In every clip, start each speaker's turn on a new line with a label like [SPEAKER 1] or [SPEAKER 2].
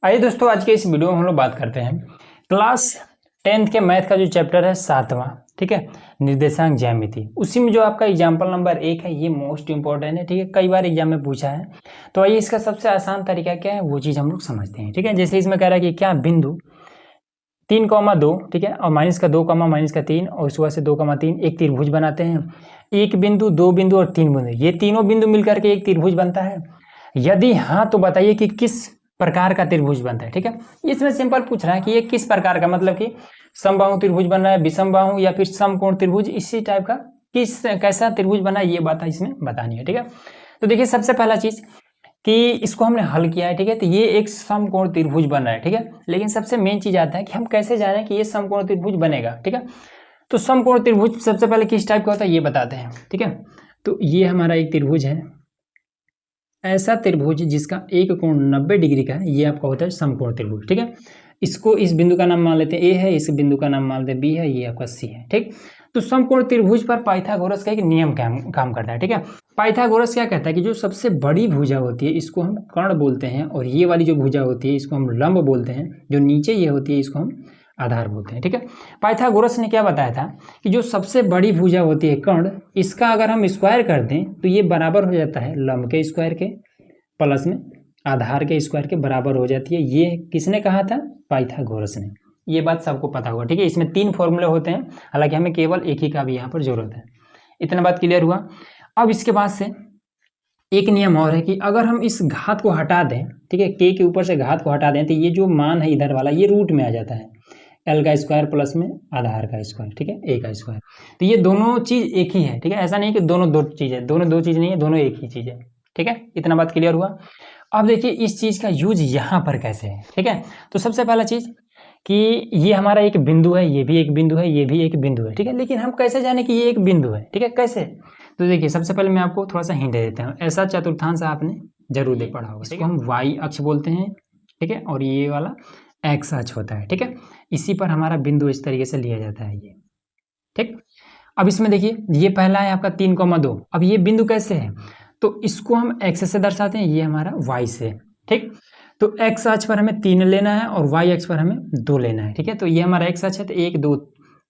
[SPEAKER 1] आइए दोस्तों, आज के इस वीडियो में हम लोग बात करते हैं क्लास 10th के मैथ का जो चैप्टर है 7वां, ठीक है, निर्देशांक ज्यामिति। उसी में जो आपका एग्जाम्पल नंबर 1 है, ये मोस्ट इंपॉर्टेंट है, ठीक है, कई बार एग्जाम में पूछा है। तो आइए इसका सबसे आसान तरीका क्या है वो चीज़ हम लोग समझते हैं, ठीक है। जैसे इसमें कह रहा है कि क्या बिंदु 3,2, ठीक है, और माइनस का 2, माइनस का 3 और उसके बाद से 2,3 एक त्रिभुज बनाते हैं। एक बिंदु, दो बिंदु और तीन बिंदु, ये तीनों बिंदु मिलकर के एक त्रिभुज बनता है। यदि हाँ तो बताइए कि किस प्रकार का त्रिभुज बनता है, ठीक है। इसमें सिंपल पूछ रहा है कि ये किस प्रकार का, मतलब कि समबाहु त्रिभुज बन रहा है, विषमबाहु या फिर समकोण त्रिभुज, इसी टाइप का किस कैसा त्रिभुज बना है, ये बात इसमें बतानी है, ठीक है। तो देखिए सबसे पहला चीज कि इसको हमने हल किया है, ठीक है, तो ये एक समकोण त्रिभुज बन रहा है, ठीक है। लेकिन सबसे मेन चीज आता है कि हम कैसे जाने कि ये समकोण त्रिभुज बनेगा, ठीक है। तो समकोण त्रिभुज सबसे पहले किस टाइप का होता है ये बताते हैं, ठीक है। तो ये हमारा एक त्रिभुज है, ऐसा त्रिभुज जिसका एक कोण 90 डिग्री का है, ये आपका होता है समकोण त्रिभुज, ठीक है। इसको इस बिंदु का नाम मान लेते हैं ए है, इस बिंदु का नाम मान लेते हैं बी है, ये आपका सी है, ठीक। तो समकोण त्रिभुज पर पाइथागोरस का एक नियम काम करता है, ठीक है। पाइथागोरस क्या कहता है कि जो सबसे बड़ी भुजा होती है इसको हम कर्ण बोलते हैं, और ये वाली जो भुजा होती है इसको हम लंब बोलते हैं, जो नीचे ये होती है इसको हम आधार बोलते हैं, ठीक है। पाइथागोरस ने क्या बताया था कि जो सबसे बड़ी भुजा होती है कर्ण, इसका अगर हम स्क्वायर कर दें तो ये बराबर हो जाता है लंब के स्क्वायर के प्लस में आधार के स्क्वायर के बराबर हो जाती है। ये किसने कहा था? पाइथागोरस ने। ये बात सबको पता होगा, ठीक है। इसमें 3 फॉर्मूले होते हैं, हालांकि हमें केवल एक ही का भी यहाँ पर जरूरत है। इतना बात क्लियर हुआ। अब इसके बाद से एक नियम और है कि अगर हम इस घात को हटा दें, ठीक है, के के ऊपर से घात को हटा दें तो ये जो मान है इधर वाला ये रूट में आ जाता है, एल का स्क्वायर प्लस में आधार का स्क्वायर, ठीक है, ए का स्क्वायर। तो ये दोनों चीज एक ही है, ठीक है। ऐसा नहीं कि दोनों दो चीज है, दोनों दो चीज नहीं है, दोनों एक ही चीज है, ठीक है। इतना बात क्लियर हुआ। अब देखिए इस चीज का यूज यहाँ पर कैसे है, ठीक है। तो सबसे पहला चीज कि ये हमारा एक बिंदु है, ये भी एक बिंदु है, ये भी एक बिंदु है, ठीक है। लेकिन हम कैसे जाने कि ये एक बिंदु है, ठीक है, कैसे? तो देखिए सबसे पहले मैं आपको थोड़ा सा हिंट दे देता हूँ। ऐसा चतुर्थांश आपने जरूर देख पढ़ा होगा, इसको हम वाई अक्ष बोलते हैं, ठीक है, और ये वाला एक्स अक्ष होता है, ठीक है। इसी पर हमारा बिंदु इस तरीके से लिया जाता है ये, ठीक। अब इसमें देखिए ये पहला है आपका 3,2। अब ये बिंदु कैसे है? तो इसको हम एक्स से दर्शाते हैं, ये हमारा वाई से, ठीक। तो एक्स अक्ष पर हमें 3 लेना है और वाई अक्ष पर हमें 2 लेना है, ठीक है। तो ये हमारा एक्स अक्ष है, तो 1, 2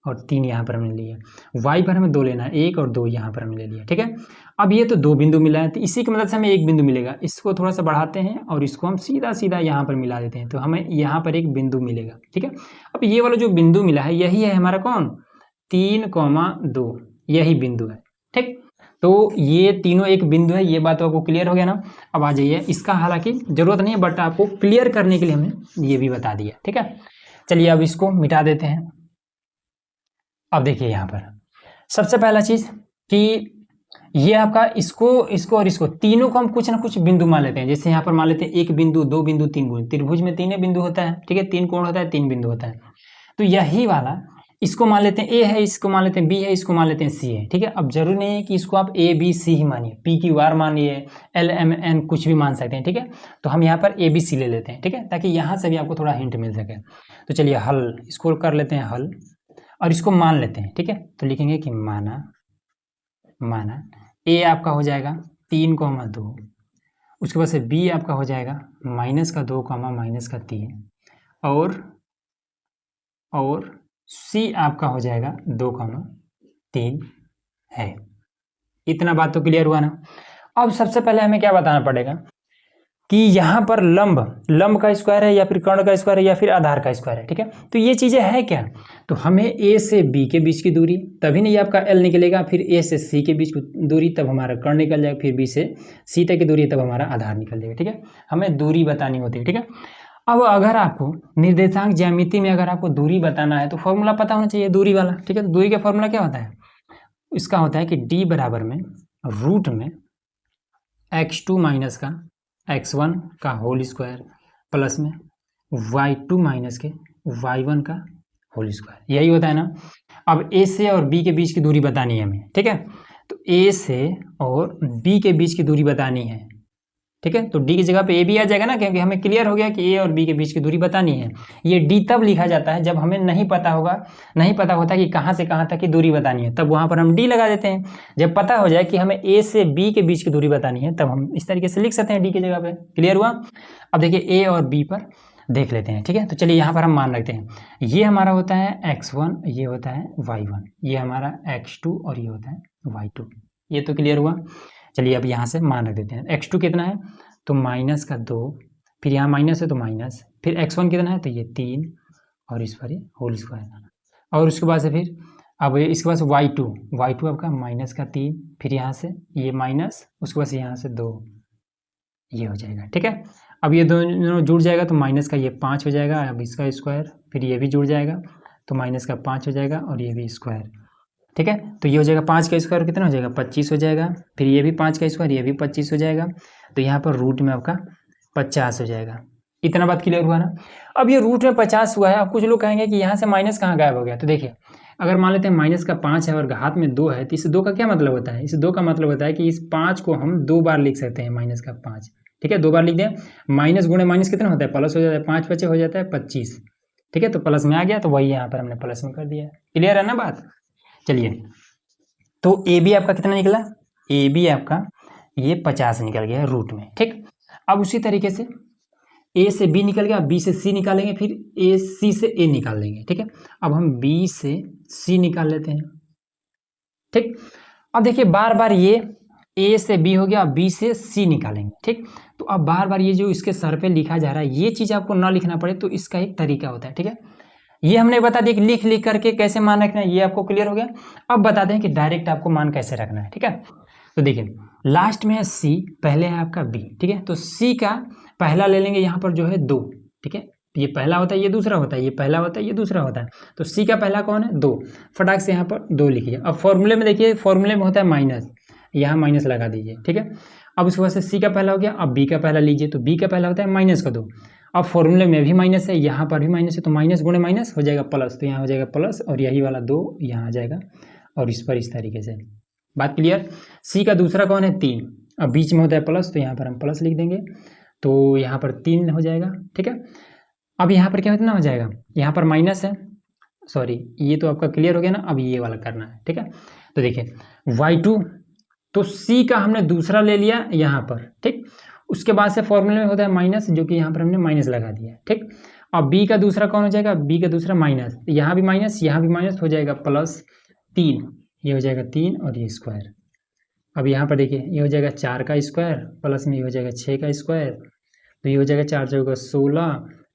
[SPEAKER 1] और 3 यहाँ पर हमने लिया। वाई पर हमें 2 लेना है, 1 और 2 यहाँ पर हमने ले लिया, ठीक है। अब ये तो 2 बिंदु मिला है, तो इसी की मदद से हमें एक बिंदु मिलेगा। इसको थोड़ा सा बढ़ाते हैं और इसको हम सीधा सीधा यहाँ पर मिला देते हैं, तो हमें यहाँ पर एक बिंदु मिलेगा, ठीक है। अब ये वाला जो बिंदु मिला है यही है हमारा कौन? 3,2, यही बिंदु है, ठीक। तो ये तीनों एक बिंदु है, ये बात आपको क्लियर हो गया ना। अब आ जाइए, इसका हालांकि जरूरत नहीं है बट आपको क्लियर करने के लिए हमने ये भी बता दिया, ठीक है। चलिए अब इसको मिटा देते हैं। अब देखिए यहाँ पर सबसे पहला चीज कि ये आपका इसको और इसको तीनों को हम कुछ ना कुछ बिंदु मान लेते हैं। जैसे यहाँ पर मान लेते हैं 1 बिंदु, 2 बिंदु, 3 बिंदु। त्रिभुज में 3 बिंदु होता है, ठीक है, 3 कोण होता है, 3 बिंदु होता है। तो यही वाला इसको मान लेते हैं ए है, इसको मान लेते हैं बी है, इसको मान लेते हैं सी है, ठीक है। अब जरूरी नहीं है कि इसको आप ए बी सी ही मानिए, पी क्यू आर मानिए, एल एम एन कुछ भी मान सकते हैं, ठीक है। तो हम यहाँ पर ए बी सी ले लेते हैं, ठीक है, ताकि यहाँ से भी आपको थोड़ा हिंट मिल सके। तो चलिए हल, इसको कर लेते हैं हल और इसको मान लेते हैं, ठीक है। तो लिखेंगे कि माना ए आपका हो जाएगा 3,2, उसके बाद से बी आपका हो जाएगा -2, -3 और सी आपका हो जाएगा 2,3 है। इतना बात तो क्लियर हुआ ना। अब सबसे पहले हमें क्या बताना पड़ेगा कि यहाँ पर लंब का स्क्वायर है या फिर कर्ण का स्क्वायर है या फिर आधार का स्क्वायर है, ठीक है। तो ये चीजें है क्या? तो हमें ए से बी के बीच की दूरी, तभी नहीं आपका एल निकलेगा, फिर ए से सी के बीच की दूरी तब हमारा कर्ण निकल जाएगा, फिर बी से सी तक की दूरी तब हमारा आधार निकल जाएगा, ठीक है। हमें दूरी बतानी होती है, ठीक है। अब अगर आपको निर्देशांक ज्यामिति में अगर आपको दूरी बताना है तो फॉर्मूला पता होना चाहिए दूरी वाला, ठीक है। तो दूरी का फॉर्मूला क्या होता है? इसका होता है कि d बराबर में रूट में x2 माइनस का x1 का होल स्क्वायर प्लस में y2 माइनस के y1 का होल स्क्वायर, यही होता है ना। अब a से और b के बीच की दूरी बतानी है हमें, ठीक है। तो a से और b के बीच की दूरी बतानी है, ठीक है। तो d की जगह पे a भी आ जाएगा ना, क्योंकि हमें क्लियर हो गया कि a और b के बीच की दूरी बतानी है। ये d तब लिखा जाता है जब हमें नहीं पता होता कि कहाँ से कहाँ तक की दूरी बतानी है, तब वहाँ पर हम d लगा देते हैं। जब पता हो जाए कि हमें a से b के बीच की दूरी बतानी है तब हम इस तरीके से लिख सकते हैं d की जगह पे। क्लियर हुआ? अब देखिए a और b पर देख लेते हैं, ठीक है। तो चलिए यहाँ पर हम मान रखते हैं, ये हमारा होता है x1, ये होता है y1, ये हमारा x2 और ये होता है y2। ये तो क्लियर हुआ। चलिए अब यहाँ से मान रख देते हैं। x2 कितना है तो -2, फिर यहाँ माइनस है तो माइनस, फिर x1 कितना है तो ये 3 और इस पर ये होल स्क्वायर, और उसके बाद से फिर अब इसके बाद से y2 आपका -3, फिर यहाँ से ये माइनस, उसके बाद से यहाँ से 2, ये हो जाएगा, ठीक है। अब ये दोनों जुड़ जाएगा तो माइनस का ये 5 हो जाएगा, अब इसका स्क्वायर, फिर ये भी जुड़ जाएगा तो माइनस का 5 हो जाएगा और ये भी स्क्वायर, ठीक है। तो ये हो जाएगा 5 का स्क्वायर कितना हो जाएगा 25 हो जाएगा, फिर ये भी 5 का स्क्वायर, ये भी 25 हो जाएगा, तो यहाँ पर रूट में आपका 50 हो जाएगा। इतना बात क्लियर हुआ ना। अब ये रूट में 50 हुआ है। अब कुछ लोग कहेंगे कि यहाँ से माइनस कहाँ गायब हो गया, तो देखिए अगर मान लेते हैं माइनस का 5 है और घात में 2 है, तो इस 2 का क्या मतलब होता है, इस 2 का मतलब होता है कि इस 5 को हम 2 बार लिख सकते हैं, माइनस का 5, ठीक है, 2 बार लिख दें। माइनस गुणे माइनस कितना होता है प्लस हो जाता है, 5 बचे हो जाता है 25, ठीक है। तो प्लस में आ गया तो वही यहाँ पर हमने प्लस में कर दिया। क्लियर है ना बात। चलिए तो ए बी आपका कितना निकला, ए बी आपका ये 50 निकल गया रूट में, ठीक। अब उसी तरीके से ए से बी निकल गया, बी से सी निकालेंगे, फिर ए सी से ए निकाल लेंगे, ठीक है। अब हम बी से सी निकाल लेते हैं, ठीक। अब देखिए बार बार ये ए से बी हो गया, बी से सी निकालेंगे, ठीक। तो अब बार बार ये जो इसके सर पे लिखा जा रहा है, ये चीज़ आपको ना लिखना पड़े तो इसका एक तरीका होता है, ठीक है। ये हमने बता दिया कि लिख लिख करके कैसे मान रखना है, ये आपको क्लियर हो गया। अब बताते हैं कि डायरेक्ट आपको मान कैसे रखना है, ठीक है। तो देखिए लास्ट में है सी, पहले है आपका बी, ठीक है। तो सी का पहला ले लेंगे यहाँ पर जो है 2, ठीक है। ये पहला होता है, ये दूसरा होता है, ये पहला होता है, ये दूसरा होता है। तो सी का पहला कौन है 2, फटाक से यहाँ पर 2 लिखिए। अब फॉर्मूले में देखिए, फॉर्मूले में होता है माइनस, यहाँ माइनस लगा दीजिए, ठीक है। अब उसके बाद से सी का पहला हो गया, अब बी का पहला लीजिए, तो बी का पहला होता है -2। अब फॉर्मूले में भी माइनस है, यहाँ पर भी माइनस है, तो माइनस गुणे माइनस हो जाएगा प्लस, तो यहाँ हो जाएगा प्लस और यही वाला 2 यहाँ आ जाएगा और इस पर इस तरीके से। बात क्लियर। सी का दूसरा कौन है 3, अब बीच में होता है प्लस, तो यहाँ पर हम प्लस लिख देंगे, तो यहाँ पर 3 हो जाएगा, ठीक है। अब यहाँ पर क्या कितना हो जाएगा, यहाँ पर माइनस है, सॉरी ये तो आपका क्लियर हो गया ना। अब ये वाला करना है, ठीक है। तो देखिए y2, तो सी का हमने दूसरा ले लिया यहाँ पर, ठीक। उसके बाद से फॉर्मूले में होता है माइनस, जो कि यहाँ पर हमने माइनस लगा दिया, ठीक। अब बी का दूसरा कौन हो जाएगा, बी का दूसरा माइनस, यहाँ भी माइनस, यहाँ भी माइनस, हो जाएगा +3, ये हो जाएगा 3 और ये स्क्वायर। अब यहाँ पर देखिए ये हो जाएगा 4 का स्क्वायर, प्लस में ये हो जाएगा 6 का स्क्वायर, तो ये हो जाएगा 4 चौका 16,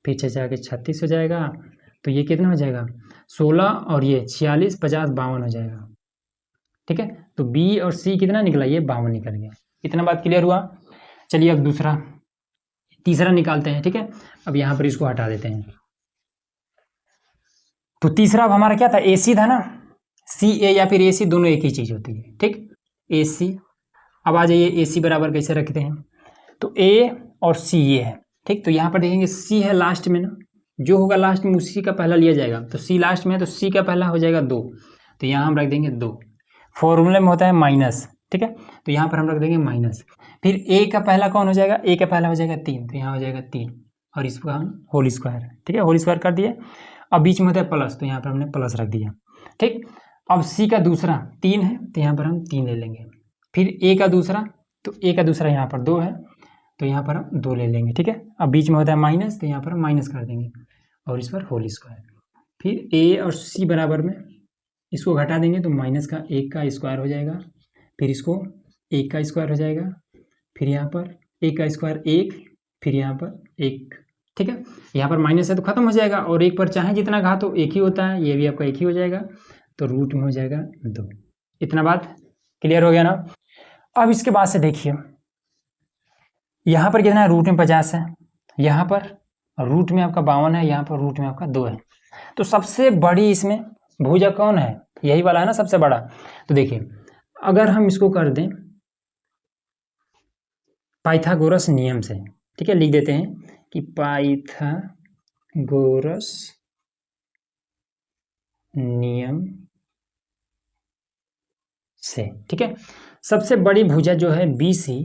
[SPEAKER 1] फिर 6 4 के 36 हो जाएगा, तो ये कितना हो जाएगा 16 और ये 46 50 52 हो जाएगा, ठीक है। तो बी और सी कितना निकला, ये 52 निकल गया। इतना बात क्लियर हुआ। चलिए अब तीसरा निकालते हैं, ठीक है। अब यहाँ पर इसको हटा देते हैं। तो तीसरा अब हमारा क्या था, ए सी था ना, सी ए या फिर ए सी दोनों एक ही चीज़ होती है, ठीक, ए सी। अब आ जाइए ए सी बराबर कैसे रखते हैं, तो ए और सी ये है, ठीक। तो यहाँ पर देखेंगे सी है लास्ट में ना, जो होगा लास्ट में उसी का पहला लिया जाएगा, तो सी लास्ट में है तो सी का पहला हो जाएगा 2, तो यहाँ हम रख देंगे 2। फॉर्मूले में होता है माइनस, ठीक है, तो यहाँ पर हम रख देंगे माइनस। फिर ए का पहला कौन हो जाएगा, ए का पहला हो जाएगा 3, तो यहाँ हो जाएगा 3 और इसको हम होल स्क्वायर, ठीक है, होल स्क्वायर कर दिए। अब बीच में होता है प्लस, तो यहाँ पर हमने प्लस रख दिया, ठीक। अब सी का दूसरा 3 है, तो यहाँ पर हम 3 ले लेंगे। फिर ए का दूसरा, तो ए का दूसरा यहाँ पर 2 है, तो यहाँ पर हम 2 ले लेंगे, ठीक है। अब बीच में होता है माइनस, तो यहाँ पर हम माइनस कर देंगे और इस पर होल स्क्वायर। फिर ए और सी बराबर में इसको घटा देंगे, तो माइनस का 1 का स्क्वायर हो जाएगा, फिर इसको 1 का स्क्वायर हो जाएगा, फिर यहाँ पर 1 का स्क्वायर 1, फिर यहाँ पर 1, ठीक है। यहाँ पर माइनस है तो खत्म हो जाएगा, और 1 पर चाहे जितना घात हो 1 ही होता है, ये भी आपका 1 ही हो जाएगा, तो रूट में हो जाएगा 2। इतना बात क्लियर हो गया ना। अब इसके बाद से देखिए यहाँ पर कितना है, रूट में 50 है, यहाँ पर रूट में आपका 52 है, यहाँ पर रूट में आपका 2 है। तो सबसे बड़ी इसमें भुजा कौन है, यही वाला है ना सबसे बड़ा। तो देखिए अगर हम इसको कर दें पाइथागोरस नियम से, ठीक है, लिख देते हैं कि पाइथागोरस नियम से, ठीक है। सबसे बड़ी भुजा जो है BC,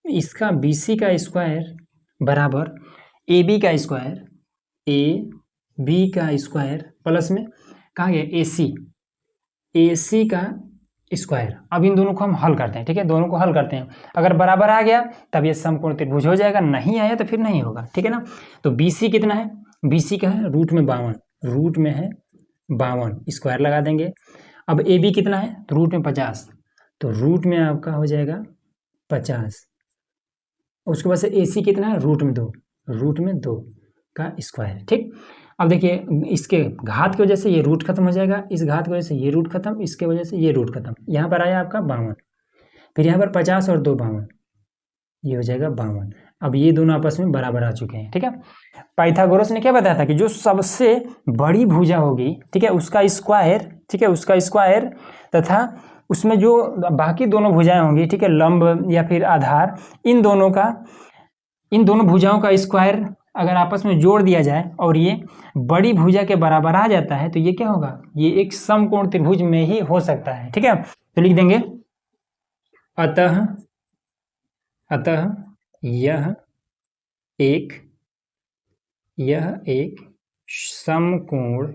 [SPEAKER 1] इसका BC का स्क्वायर बराबर AB का स्क्वायर, AB का स्क्वायर प्लस में कहाँ गया AC का स्क्वायर। अब इन दोनों को हम हल करते हैं, ठीक है, दोनों को हल करते हैं। अगर बराबर आ गया तब ये समकोण त्रिभुज हो जाएगा, नहीं आया तो फिर नहीं होगा, ठीक है ना। तो BC कितना है, BC का है रूट में 52, रूट में है 52, स्क्वायर लगा देंगे। अब AB कितना है, तो रूट में 50, तो रूट में आपका हो जाएगा 50। उसके बाद से AC कितना है, रूट में 2, रूट में 2 का स्क्वायर, ठीक। अब देखिए इसके घात की वजह से ये रूट खत्म हो जाएगा, इस घात की वजह से ये रूट खत्म, इसके वजह से ये रूट खत्म, यहाँ पर आया आपका 52, फिर यहाँ पर 50 और 2 52, ये हो जाएगा 52। अब ये दोनों आपस में बराबर आ चुके हैं, ठीक है। पाइथागोरस ने क्या बताया था कि जो सबसे बड़ी भुजा होगी, ठीक है, उसका स्क्वायर, ठीक है, उसका स्क्वायर तथा उसमें जो बाकी दोनों भुजाएं होंगी, ठीक है, लंब या फिर आधार, इन दोनों भुजाओं का स्क्वायर अगर आपस में जोड़ दिया जाए और ये बड़ी भुजा के बराबर आ जाता है तो ये क्या होगा, ये एक समकोण त्रिभुज में ही हो सकता है, ठीक है। तो लिख देंगे अतः यह एक समकोण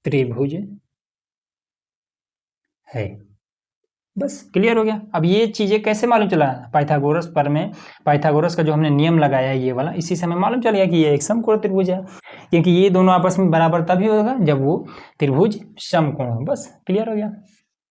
[SPEAKER 1] त्रिभुज है। बस क्लियर हो गया। अब ये चीजें कैसे मालूम चला, पाइथागोरस पर में पाइथागोरस का जो हमने नियम लगाया है ये वाला, इसी से हमें मालूम चल गया कि ये एक समकोण त्रिभुज है, क्योंकि ये दोनों आपस में बराबर तभी होगा जब वो त्रिभुज समकोण हो। बस क्लियर हो गया।